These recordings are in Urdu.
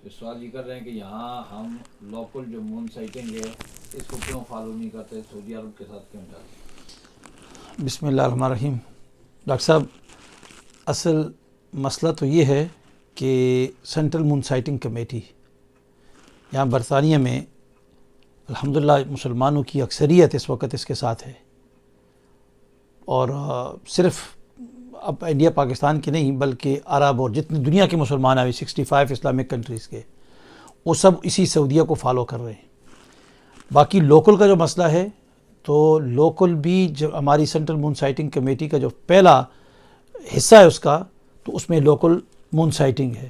سوال یہ کر رہے ہیں کہ یہاں ہم لوکل جو مون سائٹنگ ہے اس کو کیوں فالو نہیں کرتے، سعودی عرب کے ساتھ کیوں جاتے ہیں؟ بسم اللہ الرحمن الرحیم۔ ڈاکٹر صاحب، اصل مسئلہ تو یہ ہے کہ سینٹرل مون سائٹنگ کمیٹی یہاں برطانیہ میں الحمدللہ مسلمانوں کی اکثریت اس وقت اس کے ساتھ ہے، اور صرف اب انڈیا پاکستان کے نہیں بلکہ عرب اور جتنے دنیا کے مسلمان آئے 65 اسلامک کنٹریز کے، وہ سب اسی سعودیہ کو فالو کر رہے ہیں۔ باقی لوکل کا جو مسئلہ ہے تو لوکل بھی جو ہماری سینٹرل مون سائٹنگ کمیٹی کا جو پہلا حصہ ہے اس کا، تو اس میں لوکل مون سائٹنگ ہے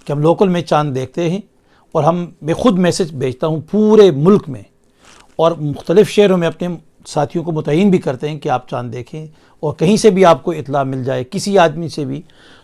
کہ ہم لوکل میں چاند دیکھتے ہیں، اور میں خود میسج بھیجتا ہوں پورے ملک میں اور مختلف شہروں میں اپنے ساتھیوں کو متعین بھی کرتے ہیں کہ آپ چاند دیکھیں، اور کہیں سے بھی آپ کو اطلاع مل جائے کسی آدمی سے بھی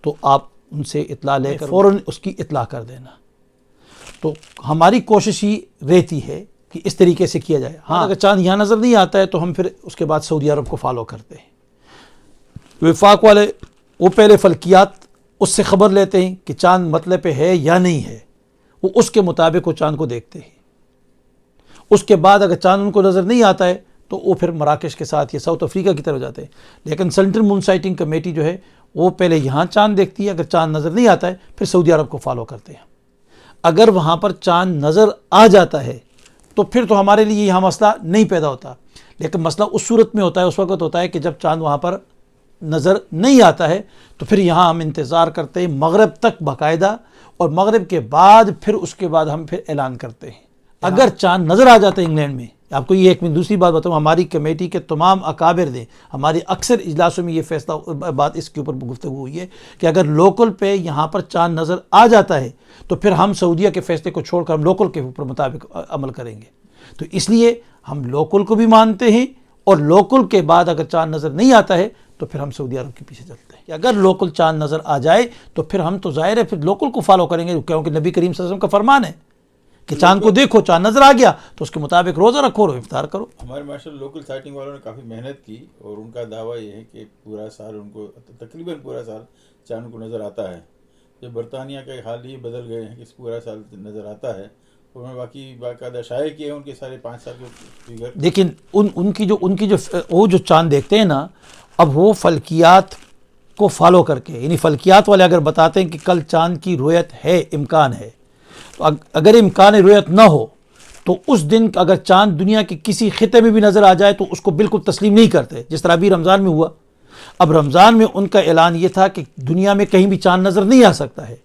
تو آپ ان سے اطلاع لے کر فوراً اس کی اطلاع کر دینا۔ تو ہماری کوشش ہی رہتی ہے کہ اس طریقے سے کیا جائے۔ ہاں، اگر چاند یہاں نظر نہیں آتا ہے تو ہم پھر اس کے بعد سعودی عرب کو فالو کرتے ہیں۔ وفاق والے وہ پہلے فلکیات اس سے خبر لیتے ہیں کہ چاند مطلع پہ ہے یا نہیں ہے، وہ اس کے مطابق وہ چاند کو دیکھتے ہیں۔ اس کے بعد اگر چاند ان کو نظر نہیں آتا ہے تو وہ پھر مراکش کے ساتھ یا ساؤتھ افریقہ کی طرف جاتے ہیں۔ لیکن سینٹرل مون سائٹنگ کمیٹی جو ہے وہ پہلے یہاں چاند دیکھتی ہے، اگر چاند نظر نہیں آتا ہے پھر سعودی عرب کو فالو کرتے ہیں۔ اگر وہاں پر چاند نظر آ جاتا ہے تو پھر تو ہمارے لیے یہاں مسئلہ نہیں پیدا ہوتا، لیکن مسئلہ اس صورت میں ہوتا ہے، اس وقت ہوتا ہے کہ جب چاند وہاں پر نظر نہیں آتا ہے تو پھر یہاں ہم انتظار کرتے ہیں مغرب تک باقاعدہ، اور مغرب کے بعد پھر اس کے بعد ہم پھر اعلان کرتے ہیں۔ اگر چاند نظر آ جاتا ہے انگلینڈ میں، آپ کو یہ ایک دوسری بات بتاؤں، ہماری کمیٹی کے تمام اکابر نے ہماری اکثر اجلاسوں میں یہ فیصلہ بات اس کے اوپر گفتگو ہوئی ہے کہ اگر لوکل پہ یہاں پر چاند نظر آ جاتا ہے تو پھر ہم سعودیہ کے فیصلے کو چھوڑ کر ہم لوکل کے اوپر مطابق عمل کریں گے۔ تو اس لیے ہم لوکل کو بھی مانتے ہیں، اور لوکل کے بعد اگر چاند نظر نہیں آتا ہے تو پھر ہم سعودی عرب کے پیچھے چلتے ہیں کہ اگر لوکل چاند نظر آ جائے تو پھر ہم تو ظاہر ہے پھر لوکل کو فالو کریں گے، کیونکہ نبی کریم صلی اللہ علیہ وسلم کا فرمان ہے کہ چاند کو دیکھو، چاند نظر آ گیا تو اس کے مطابق روزہ رکھو اور افطار کرو۔ ہمارے ماشاءاللہ لوکل سائٹنگ والوں نے کافی محنت کی، اور ان کا دعویٰ یہ ہے کہ پورا سال ان کو تقریباً پورا سال چاند کو نظر آتا ہے۔ جو برطانیہ کے حال یہ بدل گئے ہیں کہ پورا سال نظر آتا ہے، اور میں باقی باقاعدہ شائع کیے ہیں ان کے سارے 5 سال کے فگر۔ لیکن ان کی جو وہ جو چاند دیکھتے ہیں نا، اب وہ فلکیات کو فالو کر کے، یعنی فلکیات والے اگر بتاتے ہیں کہ کل چاند کی رؤیت ہے، امکان ہے، تو اگر امکان رؤیت نہ ہو تو اس دن اگر چاند دنیا کے کسی خطے میں بھی نظر آ جائے تو اس کو بالکل تسلیم نہیں کرتے، جس طرح ابھی رمضان میں ہوا۔ اب رمضان میں ان کا اعلان یہ تھا کہ دنیا میں کہیں بھی چاند نظر نہیں آ سکتا ہے،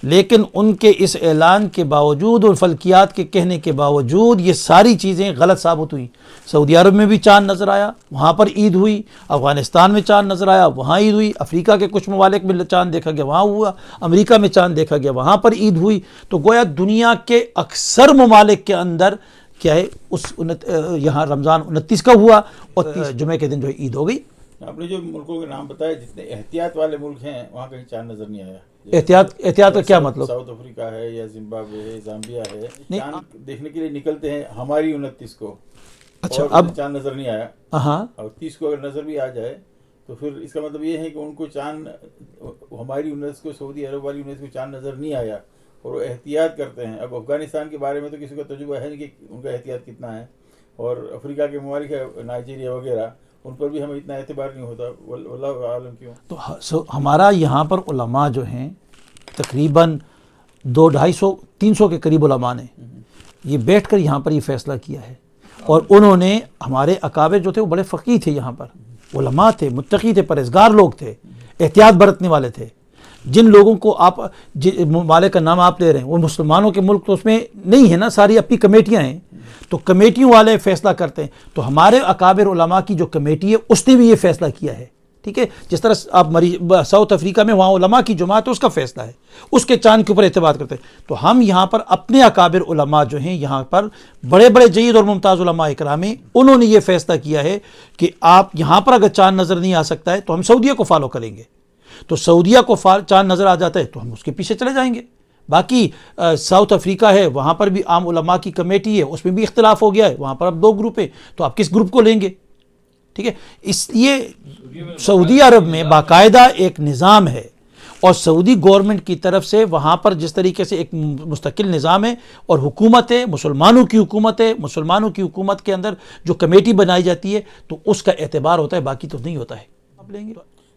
لیکن ان کے اس اعلان کے باوجود اور فلکیات کے کہنے کے باوجود یہ ساری چیزیں غلط ثابت ہوئیں۔ سعودی عرب میں بھی چاند نظر آیا، وہاں پر عید ہوئی، افغانستان میں چاند نظر آیا، وہاں عید ہوئی، افریقہ کے کچھ ممالک میں چاند دیکھا گیا، وہاں ہوا، امریکہ میں چاند دیکھا گیا، وہاں پر عید ہوئی۔ تو گویا دنیا کے اکثر ممالک کے اندر کیا ہے، یہاں رمضان 29 کا ہوا اور جمعے کے دن جو ہے عید ہو گئی۔ آپ نے جو ملکوں کے نام بتائے جتنے احتیاط والے ملک ہیں وہاں کہیں چاند نظر نہیں آیا۔ احتیاط کا کیا مطلب؟ ساؤتھ افریقہ ہے یا زمبابوے ہے، زامبیا ہے، چاند دیکھنے کے لیے نکلتے ہیں ہماری 29 کو، اچھا، اور اب چاند نظر نہیں آیا، ہاں، اور 30 کو اگر نظر بھی آ جائے تو پھر اس کا مطلب یہ ہے کہ ان کو چاند ہماری 19 کو، سعودی عرب والی 19 کو چاند نظر نہیں آیا، اور وہ احتیاط کرتے ہیں۔ اب افغانستان کے بارے میں تو کسی کا تجربہ ہے نہیں کہ ان کا احتیاط کتنا ہے، اور افریقہ کے ممالک ہے نائجیریا وغیرہ، ان پر بھی ہمیں اتنا اعتبار نہیں ہوتا، واللہ عالم کیوں۔ تو ہمارا یہاں پر علماء جو ہیں تقریباً 200-250-300 کے قریب علماء نے یہ بیٹھ کر یہاں پر یہ فیصلہ کیا ہے، اور انہوں نے ہمارے اکابر جو تھے وہ بڑے فقیہ تھے، یہاں پر علماء تھے، متقی تھے، پرہیزگار لوگ تھے، احتیاط برتنے والے تھے۔ جن لوگوں کو آپ ممالک کا نام آپ لے رہے ہیں وہ مسلمانوں کے ملک تو اس میں نہیں ہے نا، ساری اپنی کمیٹیاں ہیں، تو کمیٹیوں والے فیصلہ کرتے ہیں۔ تو ہمارے اکابر علماء کی جو کمیٹی ہے اس نے بھی یہ فیصلہ کیا ہے، ٹھیک ہے۔ جس طرح آپ ساؤتھ افریقہ میں وہاں علماء کی جماعت ہے، اس کا فیصلہ ہے، اس کے چاند کے اوپر اعتماد کرتے ہیں۔ تو ہم یہاں پر اپنے اکابر علماء جو ہیں یہاں پر بڑے بڑے جید اور ممتاز علماء اکرام ہیں، انہوں نے یہ فیصلہ کیا ہے کہ آپ یہاں پر اگر چاند نظر نہیں آ سکتا ہے تو ہم سعودیہ کو فالو کریں گے، تو سعودیہ کو چاند نظر آ جاتا ہے تو ہم اس کے پیچھے چلے جائیں گے۔ باقی ساؤتھ افریقہ ہے، وہاں پر بھی عام علماء کی کمیٹی ہے، اس میں بھی اختلاف ہو گیا ہے، وہاں پر اب 2 گروپ ہیں، تو آپ کس گروپ کو لیں گے؟ ٹھیک ہے، اس لیے سعودی عرب میں باقاعدہ ایک نظام ہے، اور سعودی گورنمنٹ کی طرف سے وہاں پر جس طریقے سے ایک مستقل نظام ہے اور حکومت ہے، مسلمانوں کی حکومت ہے، مسلمانوں کی حکومت کے اندر جو کمیٹی بنائی جاتی ہے تو اس کا اعتبار ہوتا ہے، باقی تو نہیں ہوتا ہے. آپ لیں گے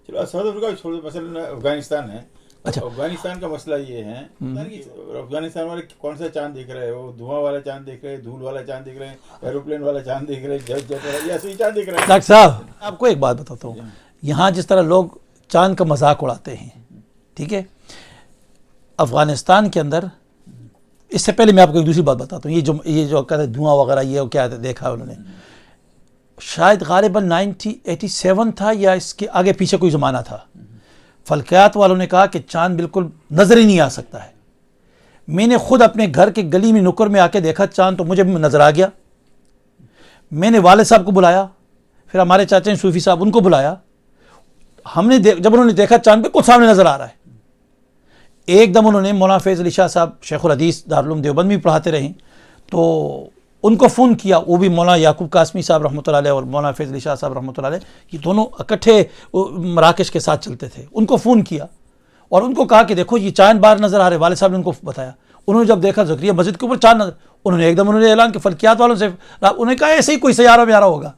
چلو ساؤتھ افریقہ چھوڑ دو، مثلا افغانستان ہے. اچھا. افغانستان کا مسئلہ یہ ہے کہ افغانستان والے کون سا چاند دیکھ رہے ہیں؟ وہ دھواں والا چاند دیکھ رہے ہیں، دھول والا چاند دیکھ رہے ہیں، ایروپلین والا چاند دیکھ رہے ہیں، جیٹ والا، یہ ایسے ہی چاند دیکھ رہے ہیں. ڈاکٹر صاحب آپ کو ایک بات بتاتا ہوں، یہاں جس طرح لوگ چاند کا مذاق اڑاتے ہیں، ٹھیک ہے، افغانستان کے اندر اس سے پہلے میں آپ کو ایک دوسری بات بتاتا ہوں. یہ جو کہتے ہیں دھواں وغیرہ، یہ کیا دیکھا انہوں نے، شاید غالباً 1987 تھا یا اس کے آگے پیچھے کوئی زمانہ تھا، فلکیات والوں نے کہا کہ چاند بالکل نظر ہی نہیں آ سکتا ہے. میں نے خود اپنے گھر کے گلی میں نکر میں آ کے دیکھا چاند، تو مجھے نظر آ گیا. میں نے والد صاحب کو بلایا، پھر ہمارے چاچا ہیں صوفی صاحب، ان کو بلایا. ہم نے جب انہوں نے دیکھا چاند بالکل سامنے نظر آ رہا ہے. ایک دم انہوں نے مولانا فیض علی شاہ صاحب شیخ الحدیث دارالعلوم دیوبند میں پڑھاتے رہے، تو ان کو فون کیا. وہ بھی مولانا یعقوب قاسمی صاحب رحمۃ اللہ علیہ اور مولانا فیض علی شاہ صاحب رحمۃ اللہ علیہ، یہ دونوں اکٹھے مراکش کے ساتھ چلتے تھے. ان کو فون کیا اور ان کو کہا کہ دیکھو یہ چاند باہر نظر آ رہے. والد صاحب نے ان کو بتایا. انہوں نے جب دیکھا زکریا مسجد کے اوپر چاند نظر، انہوں نے ایک دم اعلان کہ فلکیات والوں سے، انہوں نے کہا ایسے ہی کوئی سیارہ میارہ ہوگا،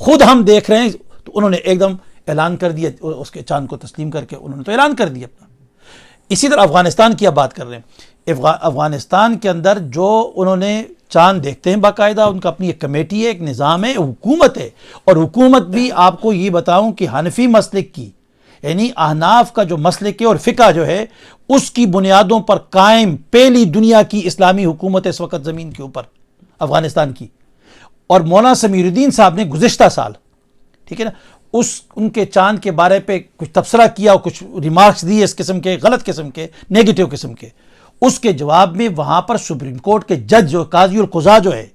خود ہم دیکھ رہے ہیں. تو انہوں نے ایک دم اعلان کر دیا، اس کے چاند کو تسلیم کر کے انہوں نے تو اعلان کر دیا اپنا. اسی طرح افغانستان کی اب بات کر رہے ہیں. افغانستان کے اندر جو انہوں نے چاند دیکھتے ہیں باقاعدہ، ان کا اپنی ایک کمیٹی ہے، ایک نظام ہے، حکومت ہے. اور حکومت بھی آپ کو یہ بتاؤں کہ حنفی مسلک کی، یعنی احناف کا جو مسلک ہے اور فقہ جو ہے، اس کی بنیادوں پر قائم پہلی دنیا کی اسلامی حکومت ہے اس وقت زمین کے اوپر افغانستان کی. اور مولانا سمیر الدین صاحب نے گزشتہ سال، ٹھیک ہے نا، ان کے چاند کے بارے پہ کچھ تبصرہ کیا اور کچھ ریمارکس دیے اس قسم کے، غلط قسم کے، نیگیٹو قسم کے. اس کے جواب میں وہاں پر سپریم کورٹ کے جج جو قاضی القضاء جو ہے،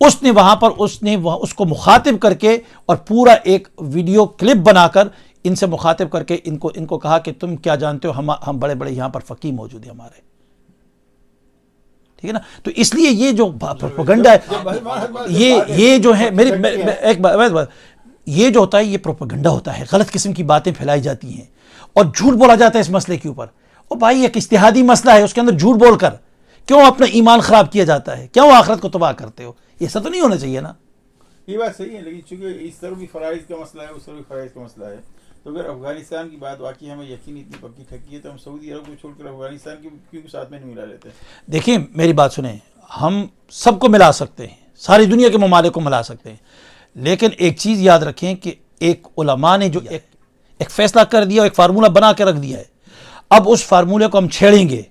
اس نے وہاں پر اس کو مخاطب کر کے اور پورا ایک ویڈیو کلپ بنا کر ان سے مخاطب کر کے ان کو کہا کہ تم کیا جانتے ہو، ہم بڑے بڑے یہاں پر فقیہ موجود ہیں ہمارے، ٹھیک ہے نا. تو اس لیے یہ جو پروپیگنڈا ہے، یہ جو ہے میری ایک بات، یہ جو ہوتا ہے یہ پروپیگنڈا ہوتا ہے، غلط قسم کی باتیں پھیلائی جاتی ہیں اور جھوٹ بولا جاتا ہے اس مسئلے کے اوپر. اور بھائی ایک اجتہادی مسئلہ ہے، اس کے اندر جھوٹ بول کر کیوں اپنا ایمان خراب کیا جاتا ہے؟ کیوں آخرت کو تباہ کرتے ہو؟ یہ ایسا تو نہیں ہونا چاہیے نا. یہ بات صحیح ہے، لیکن چونکہ اس طرف بھی فرائض کا مسئلہ ہے، اس طرف بھی فرائض کا مسئلہ ہے. تو اگر افغانستان کی بات واقعی ہمیں یقین اتنی پکی ٹھکی ہے تو ہم سعودی عرب کو چھوڑ کر افغانستان کی کیوں ساتھ میں نہیں ملا لیتے؟ دیکھیں میری بات سنیں، ہم سب کو ملا سکتے ہیں، ساری دنیا کے ممالک کو ملا سکتے ہیں، لیکن ایک چیز یاد رکھیں کہ ایک علماء نے جو ایک فیصلہ کر دیا، ایک فارمولہ بنا کے رکھ دیا ہے. اب اس فارمولے کو ہم چھیڑیں گے.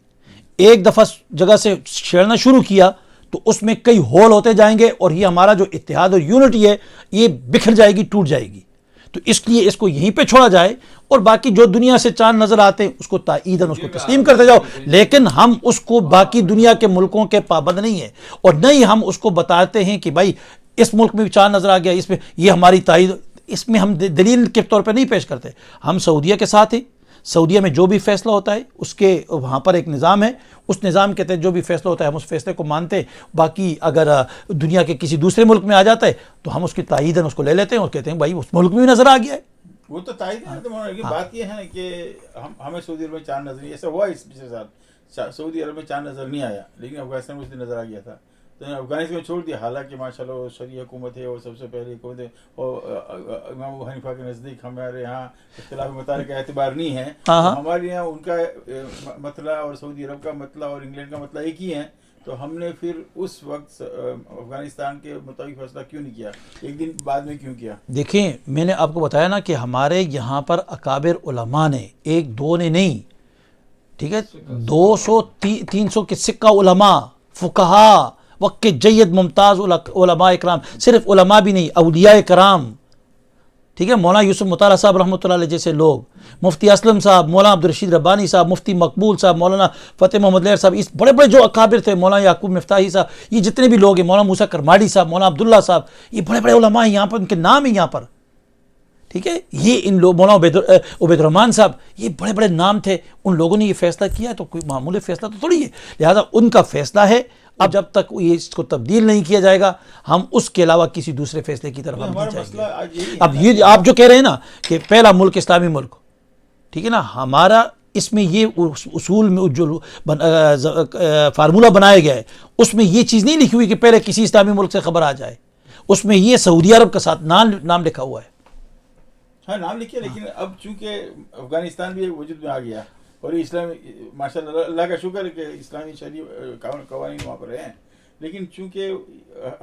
ایک دفعہ جگہ سے چھیڑنا شروع کیا تو اس میں کئی ہول ہوتے جائیں گے اور یہ ہمارا جو اتحاد اور یونٹی ہے یہ بکھر جائے گی، ٹوٹ جائے گی. تو اس لیے اس کو یہیں پہ چھوڑا جائے اور باقی جو دنیا سے چاند نظر آتے ہیں اس کو تائیداً اس کو تسلیم کرتے جاؤ، لیکن ہم اس کو باقی دنیا کے ملکوں کے پابند نہیں ہیں. اور نہیں ہم اس کو بتاتے ہیں کہ بھائی اس ملک میں بھی چاند نظر آ گیا، اس میں یہ ہماری تائید، اس میں ہم دلیل کے طور پہ نہیں پیش کرتے. ہم سعودیہ کے ساتھ ہیں، سعودیہ میں جو بھی فیصلہ ہوتا ہے اس کے وہاں پر ایک نظام ہے، اس نظام کے تحت جو بھی فیصلہ ہوتا ہے ہم اس فیصلے کو مانتے ہیں. باقی اگر دنیا کے کسی دوسرے ملک میں آ جاتا ہے تو ہم اس کی تائیداً اس کو لے لیتے ہیں اور کہتے ہیں بھائی اس ملک میں بھی نظر آ گیا ہے. وہ تو تائید ہے. بات یہ ہے کہ ہمیں سعودی عرب میں چاند نظر نہیں، ایسا ہوا اس پچھلے سال سعودی عرب میں چاند نظر نہیں آیا، لیکن افغانستان میں اس دن نظر آ گیا تھا. تو افغانستان میں چھوڑ دیا، حالانکہ ماشاءاللہ شرعی حکومت ہے اور سب سے پہلے حکومت ہے، اور امام ابو حنیفہ کے نزدیک ہمارے یہاں اختلاف مسائل کا اعتبار نہیں ہے. ہمارے یہاں ان کا مسئلہ اور سعودی عرب کا مسئلہ اور انگلینڈ کا مسئلہ ایک ہی ہے. تو ہم نے پھر اس وقت افغانستان کے مطابق فیصلہ کیوں نہیں کیا، ایک دن بعد میں کیوں کیا؟ دیکھیں میں نے آپ کو بتایا نا کہ ہمارے یہاں پر اکابر علماء نے، ایک دو نے نہیں، ٹھیک ہے، 200-300 کے سکہ علماء، فقہاء، وقت کے جید ممتاز علماء اکرام، صرف علماء بھی نہیں، اولیاء کرام، ٹھیک ہے، مولانا یوسف مطالعہ صاحب رحمۃ اللہ علیہ جیسے لوگ، مفتی اسلم صاحب، مولانا عبدالرشید ربانی صاحب، مفتی مقبول صاحب، مولانا فتح محمد لہر صاحب، اس بڑے بڑے جو اکابر تھے، مولانا یعقوب مفتاحی صاحب، یہ جتنے بھی لوگ ہیں، مولانا موسیٰ کرماڑی صاحب، مولانا عبداللہ صاحب، یہ بڑے بڑے علماء ہیں یہاں پر، ان کے نام ہیں یہاں پر، ٹھیک ہے. یہ ان لوگ، مولانا عبید الرحمان صاحب، یہ بڑے بڑے نام تھے، ان لوگوں نے یہ فیصلہ کیا ہے تو کوئی معمولی فیصلہ تو تھوڑی ہے. لہذا ان کا فیصلہ ہے، اب جب تک یہ اس کو تبدیل نہیں کیا جائے گا ہم اس کے علاوہ کسی دوسرے فیصلے کی طرف ہم نہیں جائیں گے. اب یہ آپ جو کہہ رہے ہیں نا کہ پہلا ملک اسلامی ملک، ٹھیک ہے نا. ہمارا اس میں یہ اصول میں جو فارمولہ بنایا گیا ہے اس میں یہ چیز نہیں لکھی ہوئی کہ پہلے کسی اسلامی ملک سے خبر آ جائے. اس میں یہ سعودی عرب کے ساتھ نام لکھا ہوا ہے. ہاں نام لکھے, لیکن اب چونکہ افغانستان بھی وجود میں آ گیا اور اسلامی ماشاء اللہ کا شکر ہے کہ اسلامی شریع قوانین وہاں پر ہیں, لیکن چونکہ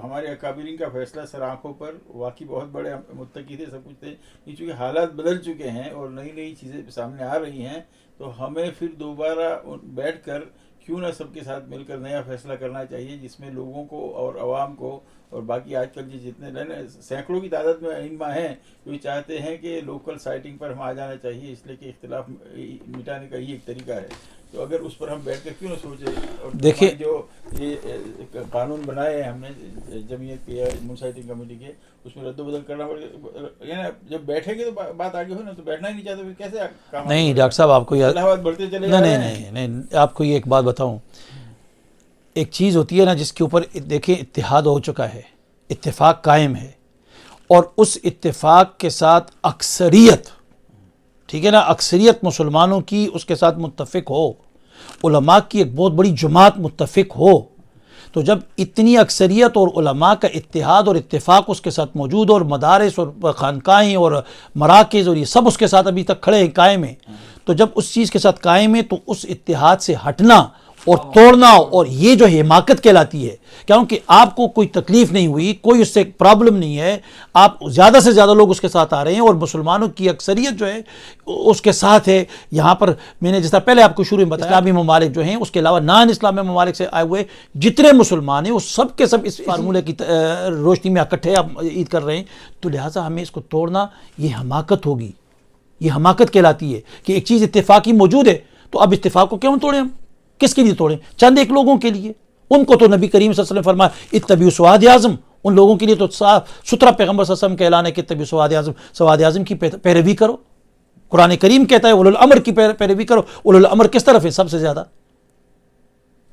ہمارے اکابرین کا فیصلہ سر آنکھوں پر واقعی بہت بڑے متقی تھے, سب کچھ تھے, چونکہ حالات بدل چکے ہیں اور نئی نئی چیزیں سامنے آ رہی ہیں, تو ہمیں پھر دوبارہ بیٹھ کر کیوں نہ سب کے ساتھ مل کر نیا فیصلہ کرنا چاہیے جس میں لوگوں کو اور عوام کو اور باقی آج کل جتنے سینکڑوں کی تعداد میں ائمہ ہیں جو چاہتے ہیں کہ لوکل سائٹنگ پر ہم آ جانا چاہیے, اس لیے کہ اختلاف مٹانے کا یہ ایک طریقہ ہے. تو اگر اس پر ہم بیٹھ کر کیوں نہ سوچیں, اور دیکھیے جو یہ قانون بنائے ہیں ہم نے جمعیت کے یا منسائٹنگ کمیٹی کے, اس میں رد و بدل کرنا پڑے گا. یعنی جب بیٹھیں گے تو بات آگے ہو نا, تو بیٹھنا ہی نہیں چاہتے پھر کیسے کام. نہیں ڈاکٹر صاحب آپ کو بڑھتے چلے جا رہے ہیں. نہیں آپ کو یہ ایک بات بتاؤں, ایک چیز ہوتی ہے نا جس کے اوپر دیکھیں اتحاد ہو چکا ہے, اتفاق قائم ہے, اور اس اتفاق کے ساتھ اکثریت, ٹھیک ہے نا, اکثریت مسلمانوں کی اس کے ساتھ متفق ہو, علماء کی ایک بہت بڑی جماعت متفق ہو, تو جب اتنی اکثریت اور علماء کا اتحاد اور اتفاق اس کے ساتھ موجود ہو, اور مدارس اور خانقاہیں اور مراکز اور یہ سب اس کے ساتھ ابھی تک کھڑے ہیں, قائم ہیں, تو جب اس چیز کے ساتھ قائم ہے تو اس اتحاد سے ہٹنا اور توڑنا, اور یہ جو حماقت کہلاتی ہے, کیونکہ آپ کو کوئی تکلیف نہیں ہوئی, کوئی اس سے پرابلم نہیں ہے, آپ زیادہ سے زیادہ لوگ اس کے ساتھ آ رہے ہیں اور مسلمانوں کی اکثریت جو ہے اس کے ساتھ ہے. یہاں پر میں نے جس طرح پہلے آپ کو شروع میں بتایا, اسلامی ممالک جو ہیں, اس کے علاوہ نان اسلامی ممالک سے آئے ہوئے جتنے مسلمان ہیں وہ سب کے سب اس فارمولے کی روشنی میں اکٹھے عید کر رہے ہیں. تو لہٰذا ہمیں اس کو توڑنا یہ حماقت ہوگی, یہ حماقت کہلاتی ہے کہ ایک چیز اتفاقی موجود ہے تو اب اتفاق کو کیوں توڑیں ہم, کس کے لیے توڑیں, چند ایک لوگوں کے لیے. ان کو تو نبی کریم صلی اللہ علیہ وسلم فرمایا اتبعوا سواد اعظم, ان لوگوں کے لیے تو صاف ستھرا پیغمبر صلی اللہ علیہ وسلم کا اعلان ہے کہ اتبعوا سواد اعظم, سواد اعظم کی پیروی کرو. قرآن کریم کہتا ہے اولو الامر کی پیروی کرو. اولو الامر کس طرف ہے سب سے زیادہ,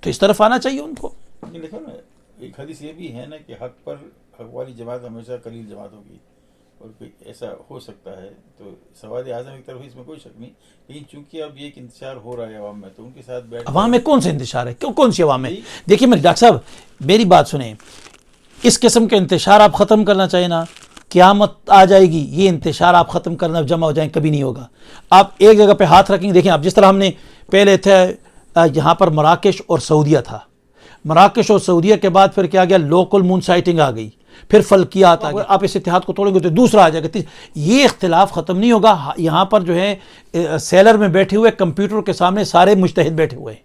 تو اس طرف آنا چاہیے ان کو. دیکھو نا, ایک حدیث یہ بھی ہے نا کہ حق پر حق والی جماعت ہمیشہ قلیل جماعت ہوگی, اور کوئی ایسا ہو سکتا ہے. تو سواد اعظم ایک طرف اس میں کوئی شک نہیں, لیکن چونکہ اب یہ ایک انتشار ہو رہا ہے عوام میں, تو ان کے ساتھ بیٹھ عوام میں کون سے انتشار ہے, کون سی عوام میں؟ دیکھیے میرے ڈاکٹر صاحب میری بات سنیں, اس قسم کا انتشار آپ ختم کرنا چاہیے نا, قیامت آ جائے گی, یہ انتشار آپ ختم کرنا جمع ہو جائیں کبھی نہیں ہوگا. آپ ایک جگہ پہ ہاتھ رکھیں گے, دیکھیں آپ جس طرح ہم نے پہلے تھے یہاں پر مراکش اور سعودیہ تھا, مراکش اور سعودیہ کے بعد پھر کیا گیا, لوکل مون سائٹنگ آ گئی, پھر فلکیات آ گئی, آپ اس اتحاد کو توڑیں گے تو دوسرا آ جائے گا. یہ اختلاف ختم نہیں ہوگا. یہاں پر جو ہے سیلر میں بیٹھے ہوئے کمپیوٹر کے سامنے سارے مجتہد بیٹھے ہوئے ہیں,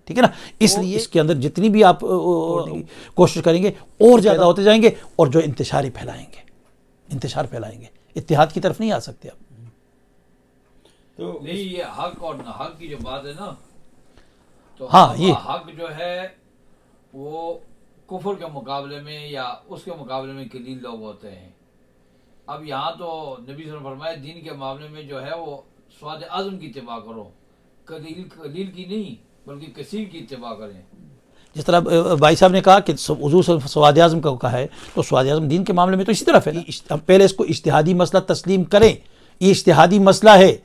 ٹھیک ہے نا, اس لیے اس کے اندر جتنی بھی آپ کوشش کریں گے اور زیادہ ہوتے جائیں گے, اور جو انتشار پھیلائیں گے, اتحاد کی طرف نہیں آ سکتے آپ. تو نہیں, یہ حق اور نہ حق کی جو بات ہے نا, تو ہاں, یہ حق جو ہے وہ کفر کے مقابلے میں یا اس کے مقابلے میں قلیل لوگ ہوتے ہیں. اب یہاں تو نبی صلی اللہ علیہ وسلم نے فرمایا دین کے معاملے میں جو ہے وہ سواد اعظم کی اتباع کرو, قلیل کی نہیں بلکہ کثیر کی اتباع کریں. جس طرح بھائی صاحب نے کہا کہ حضور سواد اعظم کا کہا ہے, تو سواد اعظم دین کے معاملے میں تو اسی طرف ہے. ہم پہلے اس کو اجتہادی مسئلہ تسلیم کریں, یہ اجتہادی مسئلہ ہے.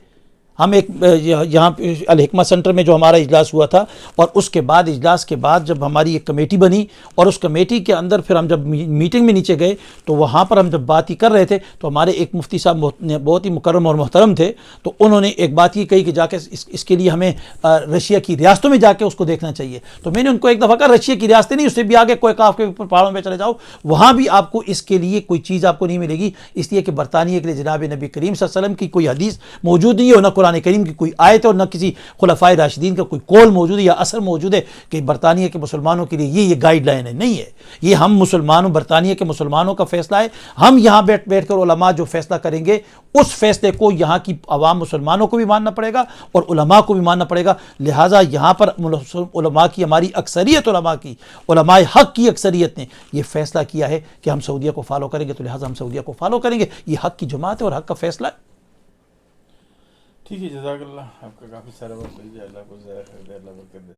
ہم ایک یہاں الحکمہ سینٹر میں جو ہمارا اجلاس ہوا تھا, اور اس کے بعد اجلاس کے بعد جب ہماری ایک کمیٹی بنی, اور اس کمیٹی کے اندر پھر ہم جب میٹنگ میں نیچے گئے تو وہاں پر ہم جب بات ہی کر رہے تھے, تو ہمارے ایک مفتی صاحب بہت ہی مکرم اور محترم تھے, تو انہوں نے ایک بات یہ کہی کہ جا کے اس کے لیے ہمیں رشیا کی ریاستوں میں جا کے اس کو دیکھنا چاہیے. تو میں نے ان کو ایک دفعہ کہا رشیا کی ریاستیں نہیں, اس سے بھی آگے کوئی کاف کے پہاڑوں میں چلے جاؤ, وہاں بھی آپ کو اس کے لیے کوئی چیز آپ کو نہیں ملے گی, اس لیے کہ برطانیہ کے لیے جناب نبی کریم صلی اللہ علیہ وسلم کی کوئی حدیث موجود نہیں ہے, اور نہ قرآن کریم کی کوئی آیت اور نہ کسی خلفائے راشدین کا کوئی قول موجود ہے یا اثر موجود ہے کہ برطانیہ کے مسلمانوں کے لیے یہ گائیڈ لائن ہے. نہیں ہے, یہ ہم مسلمانوں, برطانیہ کے مسلمانوں کا فیصلہ ہے. ہم یہاں بیٹھ کر علماء جو فیصلہ کریں گے, اس فیصلے کو یہاں کی عوام مسلمانوں کو بھی ماننا پڑے گا اور علماء کو بھی ماننا پڑے گا. لہٰذا یہاں پر علماء کی, ہماری اکثریت علماء حق کی اکثریت نے یہ فیصلہ کیا ہے کہ ہم سعودیہ کو فالو کریں گے, تو لہٰذا ہم سعودیہ کو فالو کریں گے. یہ حق کی جماعت ہے اور حق کا فیصلہ ہے. ٹھیک ہے, جزاک اللہ, آپ کا کافی سارا وقت مل جائے, اللہ کو اللہ برکت دے.